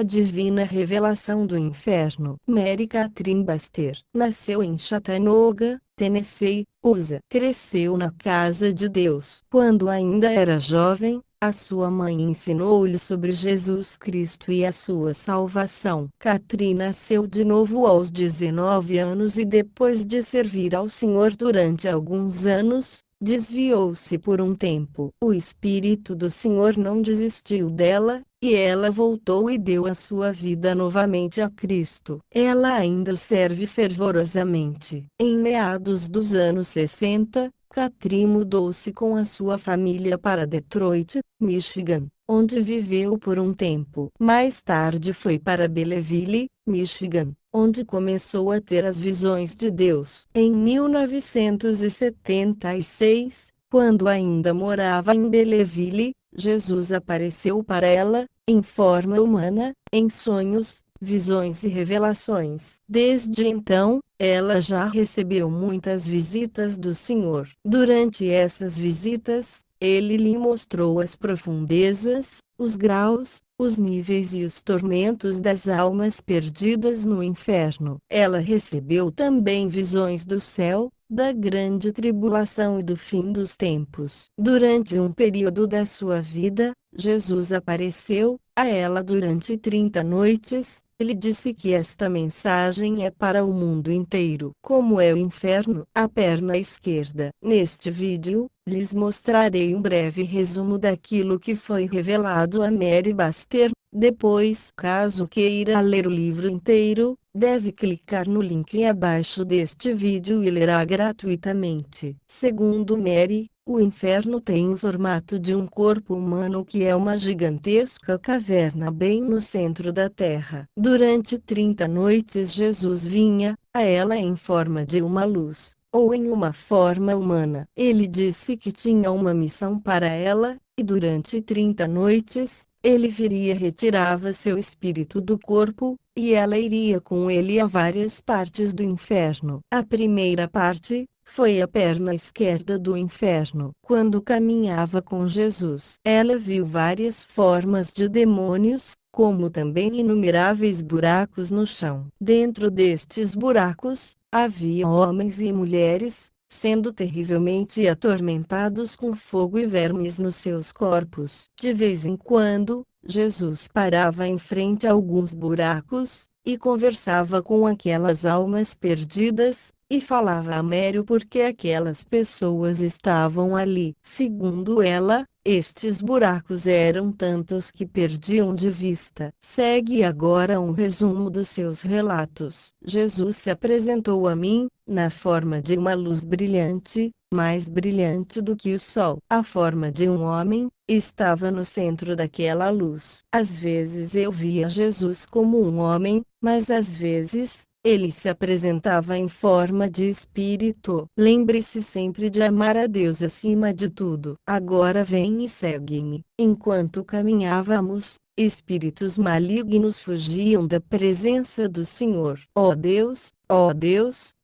A Divina Revelação do Inferno. Mary Catherine Baxter nasceu em Chattanooga, Tennessee, USA. Cresceu na casa de Deus. Quando ainda era jovem, a sua mãe ensinou-lhe sobre Jesus Cristo e a sua salvação. Catherine nasceu de novo aos 19 anos e depois de servir ao Senhor durante alguns anos, desviou-se por um tempo. O Espírito do Senhor não desistiu dela, e ela voltou e deu a sua vida novamente a Cristo. Ela ainda serve fervorosamente. Em meados dos anos 60, Catherine mudou-se com a sua família para Detroit, Michigan, onde viveu por um tempo. Mais tarde foi para Belleville, Michigan, onde começou a ter as visões de Deus. Em 1976, quando ainda morava em Belleville, Jesus apareceu para ela, em forma humana, em sonhos, visões e revelações. Desde então, ela já recebeu muitas visitas do Senhor. Durante essas visitas, ele lhe mostrou as profundezas, os graus, os níveis e os tormentos das almas perdidas no inferno. Ela recebeu também visões do céu, da grande tribulação e do fim dos tempos. Durante um período da sua vida, Jesus apareceu a ela durante 30 noites. Ele disse que esta mensagem é para o mundo inteiro. Como é o inferno? A perna esquerda. Neste vídeo, lhes mostrarei um breve resumo daquilo que foi revelado a Mary Baxter. Depois, caso queira ler o livro inteiro, deve clicar no link abaixo deste vídeo e lerá gratuitamente. Segundo Mary, o inferno tem o formato de um corpo humano que é uma gigantesca caverna bem no centro da terra. Durante 30 noites Jesus vinha a ela em forma de uma luz, ou em uma forma humana. Ele disse que tinha uma missão para ela, e durante 30 noites, ele viria e retirava seu espírito do corpo, e ela iria com ele a várias partes do inferno. A primeira parte foi a perna esquerda do inferno. Quando caminhava com Jesus, ela viu várias formas de demônios, como também inumeráveis buracos no chão. Dentro destes buracos, havia homens e mulheres, sendo terrivelmente atormentados com fogo e vermes nos seus corpos. De vez em quando, Jesus parava em frente a alguns buracos, e conversava com aquelas almas perdidas, e falava a Mary porque aquelas pessoas estavam ali. Segundo ela, estes buracos eram tantos que perdiam de vista. Segue agora um resumo dos seus relatos. Jesus se apresentou a mim, na forma de uma luz brilhante, mais brilhante do que o sol. A forma de um homem estava no centro daquela luz. Às vezes eu via Jesus como um homem, mas às vezes ele se apresentava em forma de espírito. Lembre-se sempre de amar a Deus acima de tudo. Agora vem e segue-me. Enquanto caminhávamos, espíritos malignos fugiam da presença do Senhor. Ó Deus,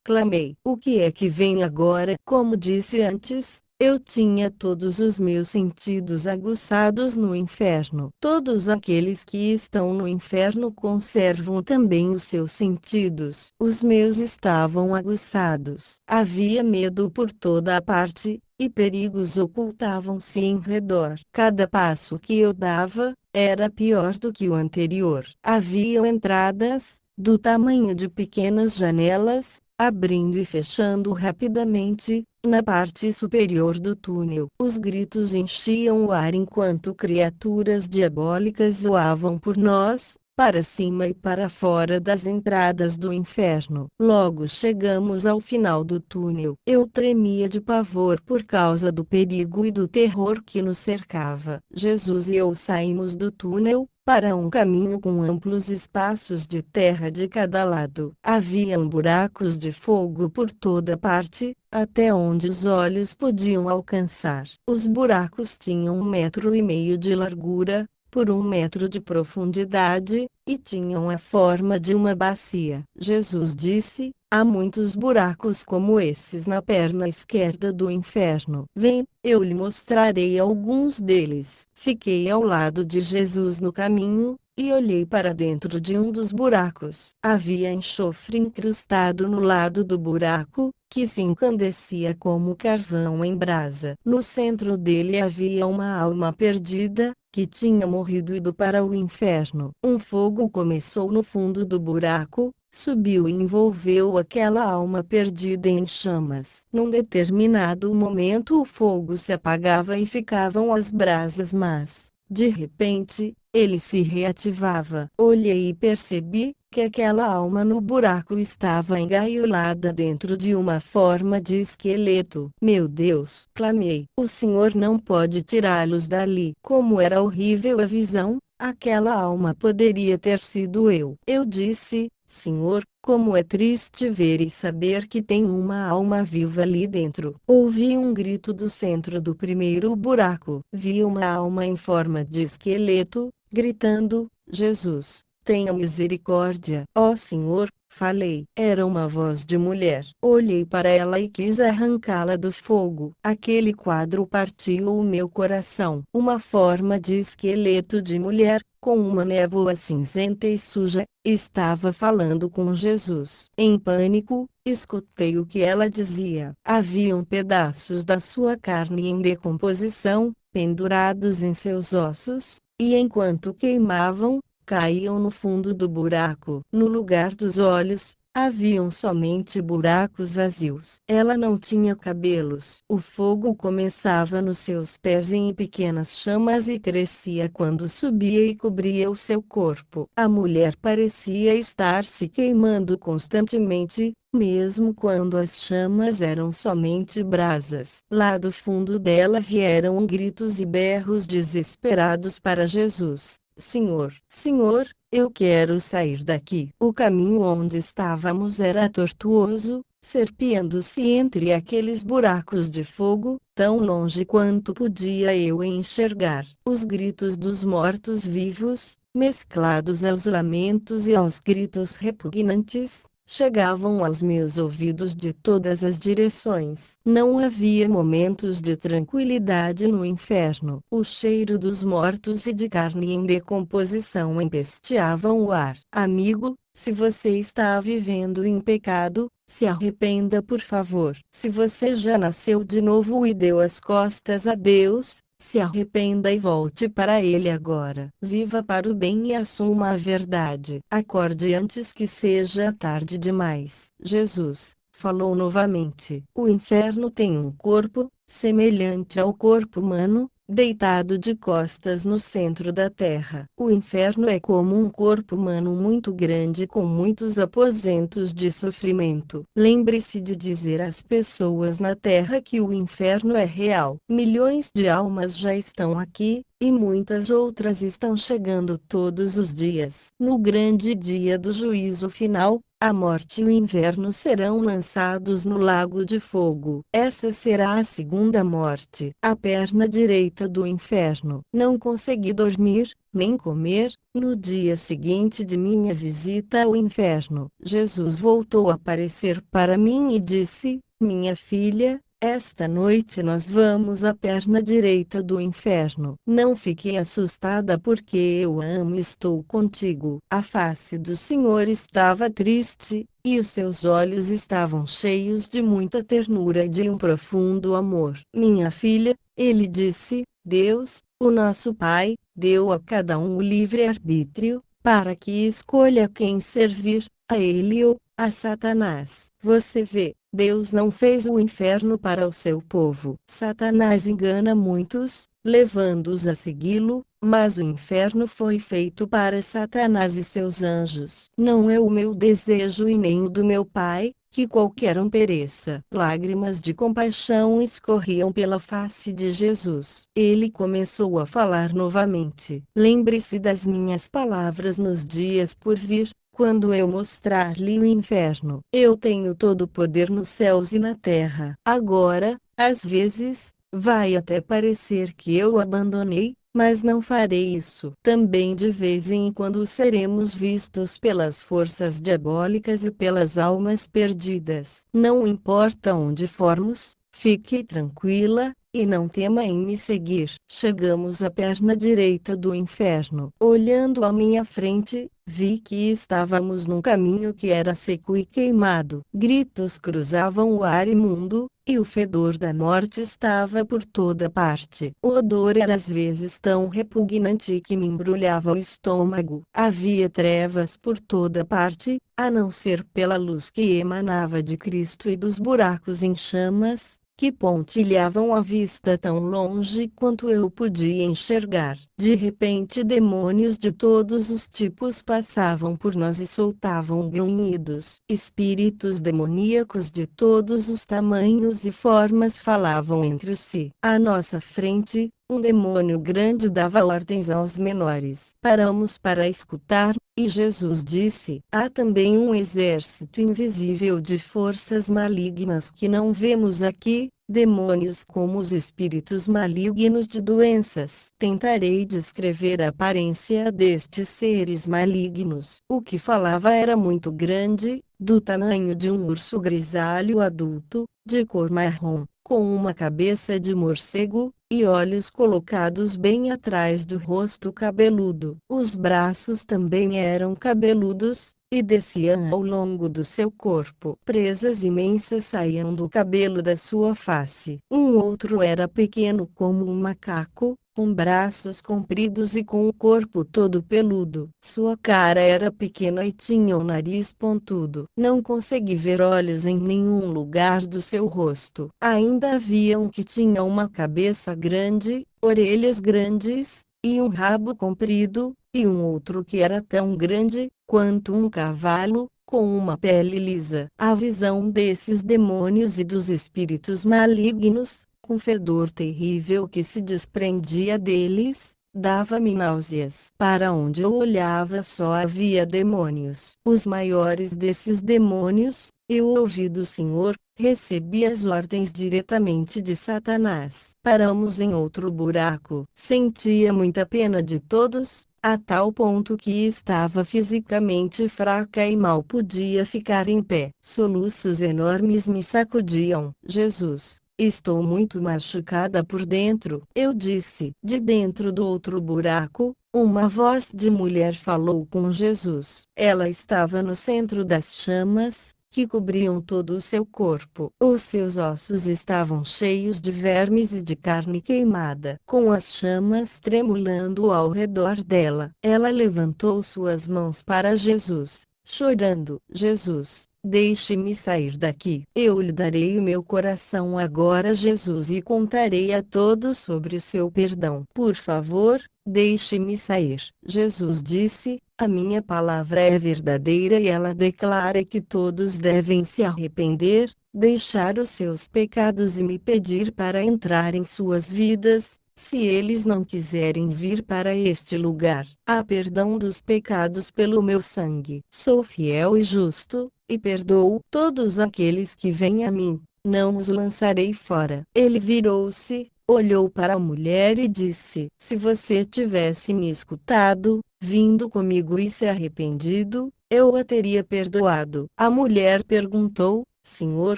clamei. O que é que vem agora? Como disse antes, eu tinha todos os meus sentidos aguçados no inferno. Todos aqueles que estão no inferno conservam também os seus sentidos. Os meus estavam aguçados. Havia medo por toda a parte, e perigos ocultavam-se em redor. Cada passo que eu dava, era pior do que o anterior. Haviam entradas, do tamanho de pequenas janelas, abrindo e fechando rapidamente, na parte superior do túnel. Os gritos enchiam o ar enquanto criaturas diabólicas voavam por nós, para cima e para fora das entradas do inferno. Logo chegamos ao final do túnel. Eu tremia de pavor por causa do perigo e do terror que nos cercava. Jesus e eu saímos do túnel, para um caminho com amplos espaços de terra de cada lado. Haviam buracos de fogo por toda parte, até onde os olhos podiam alcançar. Os buracos tinham 1,5 metros de largura, por 1 metro de profundidade, e tinham a forma de uma bacia. Jesus disse: há muitos buracos como esses na perna esquerda do inferno. Vem, eu lhe mostrarei alguns deles. Fiquei ao lado de Jesus no caminho, e olhei para dentro de um dos buracos. Havia enxofre incrustado no lado do buraco, que se encandecia como carvão em brasa. No centro dele havia uma alma perdida, que tinha morrido e ido para o inferno. Um fogo começou no fundo do buraco, subiu e envolveu aquela alma perdida em chamas. Num determinado momento o fogo se apagava e ficavam as brasas, mas, de repente, ele se reativava. Olhei e percebi que aquela alma no buraco estava engaiolada dentro de uma forma de esqueleto. Meu Deus! Clamei. O Senhor não pode tirá-los dali. Como era horrível a visão, aquela alma poderia ter sido eu. Eu disse: Senhor, como é triste ver e saber que tem uma alma viva ali dentro. Ouvi um grito do centro do primeiro buraco. Vi uma alma em forma de esqueleto, gritando: Jesus, tenha misericórdia. Ó Senhor, falei. Era uma voz de mulher. Olhei para ela e quis arrancá-la do fogo. Aquele quadro partiu o meu coração. Uma forma de esqueleto de mulher, com uma névoa cinzenta e suja, estava falando com Jesus. Em pânico, escutei o que ela dizia. Haviam pedaços da sua carne em decomposição, pendurados em seus ossos, e enquanto queimavam, caíam no fundo do buraco. No lugar dos olhos, haviam somente buracos vazios. Ela não tinha cabelos. O fogo começava nos seus pés em pequenas chamas e crescia quando subia e cobria o seu corpo. A mulher parecia estar se queimando constantemente, mesmo quando as chamas eram somente brasas. Lá do fundo dela vieram gritos e berros desesperados para Jesus. Senhor, Senhor, eu quero sair daqui. O caminho onde estávamos era tortuoso, serpeando-se entre aqueles buracos de fogo, tão longe quanto podia eu enxergar. Os gritos dos mortos-vivos, mesclados aos lamentos e aos gritos repugnantes, chegavam aos meus ouvidos de todas as direções. Não havia momentos de tranquilidade no inferno. O cheiro dos mortos e de carne em decomposição empesteavam o ar. Amigo, se você está vivendo em pecado, se arrependa por favor. Se você já nasceu de novo e deu as costas a Deus, se arrependa e volte para Ele agora. Viva para o bem e assuma a verdade. Acorde antes que seja tarde demais. Jesus falou novamente. O inferno tem um corpo, semelhante ao corpo humano, deitado de costas no centro da terra. O inferno é como um corpo humano muito grande com muitos aposentos de sofrimento. Lembre-se de dizer às pessoas na terra que o inferno é real. Milhões de almas já estão aqui, e muitas outras estão chegando todos os dias. No grande dia do juízo final, a morte e o inferno serão lançados no lago de fogo. Essa será a segunda morte. A perna direita do inferno. Não consegui dormir, nem comer, no dia seguinte de minha visita ao inferno. Jesus voltou a aparecer para mim e disse: minha filha, esta noite nós vamos à perna direita do inferno. Não fique assustada porque eu a amo e estou contigo. A face do Senhor estava triste, e os seus olhos estavam cheios de muita ternura e de um profundo amor. Minha filha, ele disse, Deus, o nosso Pai, deu a cada um o livre-arbítrio, para que escolha quem servir, a ele ou a Satanás. Você vê, Deus não fez o inferno para o seu povo. Satanás engana muitos, levando-os a segui-lo, mas o inferno foi feito para Satanás e seus anjos. Não é o meu desejo e nem o do meu Pai, que qualquer um pereça. Lágrimas de compaixão escorriam pela face de Jesus. Ele começou a falar novamente. Lembre-se das minhas palavras nos dias por vir, quando eu mostrar-lhe o inferno. Eu tenho todo o poder nos céus e na terra. Agora, às vezes, vai até parecer que eu o abandonei, mas não farei isso. Também de vez em quando seremos vistos pelas forças diabólicas e pelas almas perdidas. Não importa onde formos, fique tranquila, e não tema em me seguir. Chegamos à perna direita do inferno. Olhando à minha frente, vi que estávamos num caminho que era seco e queimado. Gritos cruzavam o ar imundo, e o fedor da morte estava por toda parte. O odor era às vezes tão repugnante que me embrulhava o estômago. Havia trevas por toda parte, a não ser pela luz que emanava de Cristo e dos buracos em chamas, que pontilhavam a vista tão longe quanto eu podia enxergar. De repente demônios de todos os tipos passavam por nós e soltavam grunhidos. Espíritos demoníacos de todos os tamanhos e formas falavam entre si. À nossa frente, um demônio grande dava ordens aos menores. Paramos para escutar, e Jesus disse: há também um exército invisível de forças malignas que não vemos aqui, demônios como os espíritos malignos de doenças. Tentarei descrever a aparência destes seres malignos. O que falava era muito grande, do tamanho de um urso grisalho adulto, de cor marrom, com uma cabeça de morcego, e olhos colocados bem atrás do rosto cabeludo. Os braços também eram cabeludos, e desciam ao longo do seu corpo. Presas imensas saíam do cabelo da sua face. Um outro era pequeno como um macaco, com braços compridos e com o corpo todo peludo. Sua cara era pequena e tinha o nariz pontudo. Não consegui ver olhos em nenhum lugar do seu rosto. Ainda havia um que tinha uma cabeça grande, orelhas grandes, e um rabo comprido, e um outro que era tão grande quanto um cavalo, com uma pele lisa. A visão desses demônios e dos espíritos malignos, com fedor terrível que se desprendia deles, dava-me náuseas. Para onde eu olhava só havia demônios. Os maiores desses demônios, eu ouvi do Senhor, recebi as ordens diretamente de Satanás. Paramos em outro buraco. Sentia muita pena de todos, a tal ponto que estava fisicamente fraca e mal podia ficar em pé. Soluços enormes me sacudiam. Jesus, estou muito machucada por dentro, eu disse. De dentro do outro buraco, uma voz de mulher falou com Jesus. Ela estava no centro das chamas, que cobriam todo o seu corpo. Os seus ossos estavam cheios de vermes e de carne queimada. Com as chamas tremulando ao redor dela, ela levantou suas mãos para Jesus, chorando: Jesus, deixe-me sair daqui. Eu lhe darei o meu coração agora, Jesus, e contarei a todos sobre o seu perdão. Por favor, deixe-me sair. Jesus disse: a minha palavra é verdadeira e ela declara que todos devem se arrepender, deixar os seus pecados e me pedir para entrar em suas vidas. Se eles não quiserem vir para este lugar, há perdão dos pecados pelo meu sangue. Sou fiel e justo, e perdoo todos aqueles que vêm a mim, não os lançarei fora. Ele virou-se, olhou para a mulher e disse: se você tivesse me escutado, vindo comigo e se arrependido, eu a teria perdoado. A mulher perguntou: Senhor,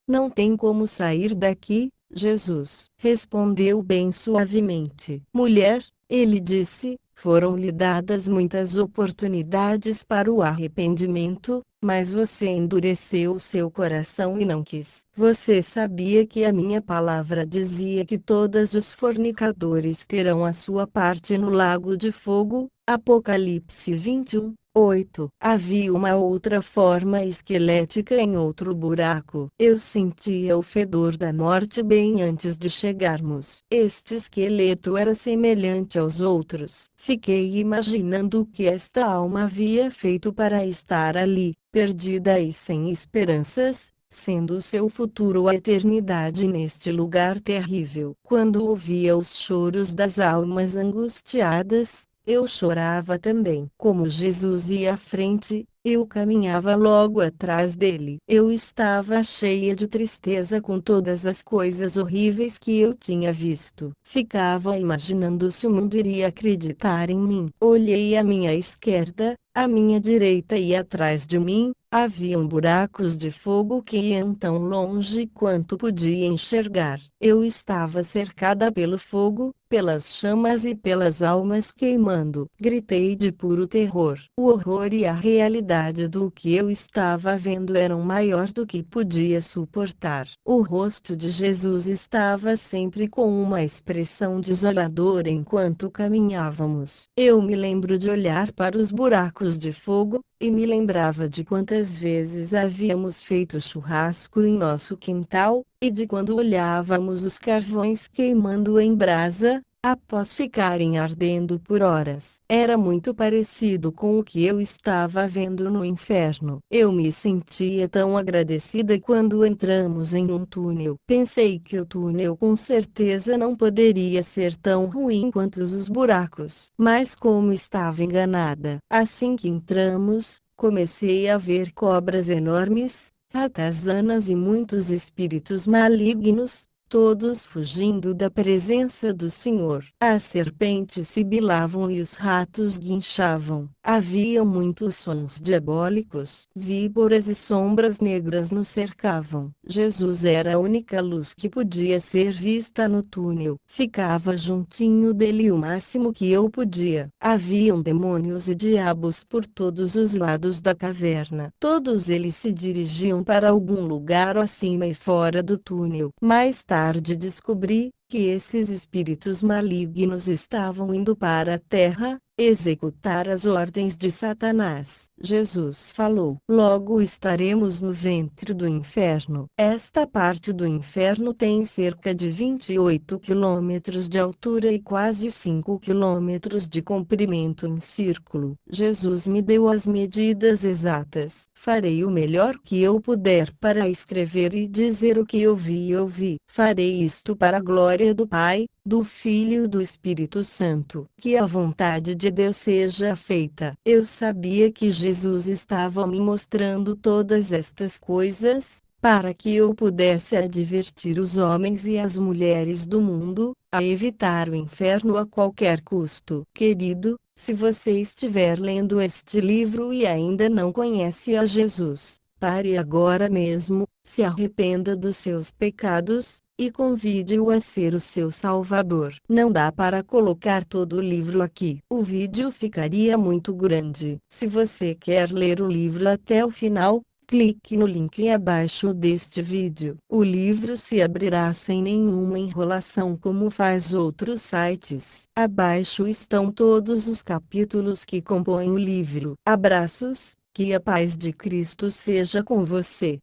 não tem como sair daqui? Jesus respondeu bem suavemente: mulher, ele disse, foram-lhe dadas muitas oportunidades para o arrependimento, mas você endureceu o seu coração e não quis. Você sabia que a minha palavra dizia que todos os fornicadores terão a sua parte no lago de fogo? Apocalipse 21:8. Havia uma outra forma esquelética em outro buraco. Eu sentia o fedor da morte bem antes de chegarmos. Este esqueleto era semelhante aos outros. Fiquei imaginando o que esta alma havia feito para estar ali, perdida e sem esperanças, sendo o seu futuro a eternidade neste lugar terrível. Quando ouvia os choros das almas angustiadas, eu chorava também. Como Jesus ia à frente, eu caminhava logo atrás dele. Eu estava cheia de tristeza com todas as coisas horríveis que eu tinha visto. Ficava imaginando se o mundo iria acreditar em mim. Olhei à minha esquerda, À minha direita e atrás de mim, haviam buracos de fogo que iam tão longe quanto podia enxergar. Eu estava cercada pelo fogo, pelas chamas e pelas almas queimando. Gritei de puro terror. O horror e a realidade do que eu estava vendo eram maior do que podia suportar. O rosto de Jesus estava sempre com uma expressão desoladora enquanto caminhávamos. Eu me lembro de olhar para os buracos de fogo, e me lembrava de quantas vezes havíamos feito churrasco em nosso quintal, e de quando olhávamos os carvões queimando em brasa, após ficarem ardendo por horas. Era muito parecido com o que eu estava vendo no inferno. Eu me sentia tão agradecida quando entramos em um túnel. Pensei que o túnel com certeza não poderia ser tão ruim quanto os buracos. Mas como estava enganada. Assim que entramos, comecei a ver cobras enormes, ratazanas e muitos espíritos malignos, todos fugindo da presença do Senhor. As serpentes sibilavam e os ratos guinchavam. Havia muitos sons diabólicos. Víboras e sombras negras nos cercavam. Jesus era a única luz que podia ser vista no túnel. Ficava juntinho dele o máximo que eu podia. Haviam demônios e diabos por todos os lados da caverna. Todos eles se dirigiam para algum lugar acima e fora do túnel. Mais tarde descobri que esses espíritos malignos estavam indo para a terra, executar as ordens de Satanás. Jesus falou: logo estaremos no ventre do inferno. Esta parte do inferno tem cerca de 28 quilômetros de altura e quase 5 quilômetros de comprimento em círculo. Jesus me deu as medidas exatas. Farei o melhor que eu puder para escrever e dizer o que eu vi e ouvi. Farei isto para a glória do Pai, do Filho e do Espírito Santo. Que a vontade de Deus seja feita. Eu sabia que Jesus estava me mostrando todas estas coisas, para que eu pudesse advertir os homens e as mulheres do mundo, a evitar o inferno a qualquer custo. Querido, se você estiver lendo este livro e ainda não conhece a Jesus, pare agora mesmo, se arrependa dos seus pecados, e convide-o a ser o seu Salvador. Não dá para colocar todo o livro aqui. O vídeo ficaria muito grande. Se você quer ler o livro até o final, clique no link abaixo deste vídeo. O livro se abrirá sem nenhuma enrolação como faz outros sites. Abaixo estão todos os capítulos que compõem o livro. Abraços, que a paz de Cristo seja com você.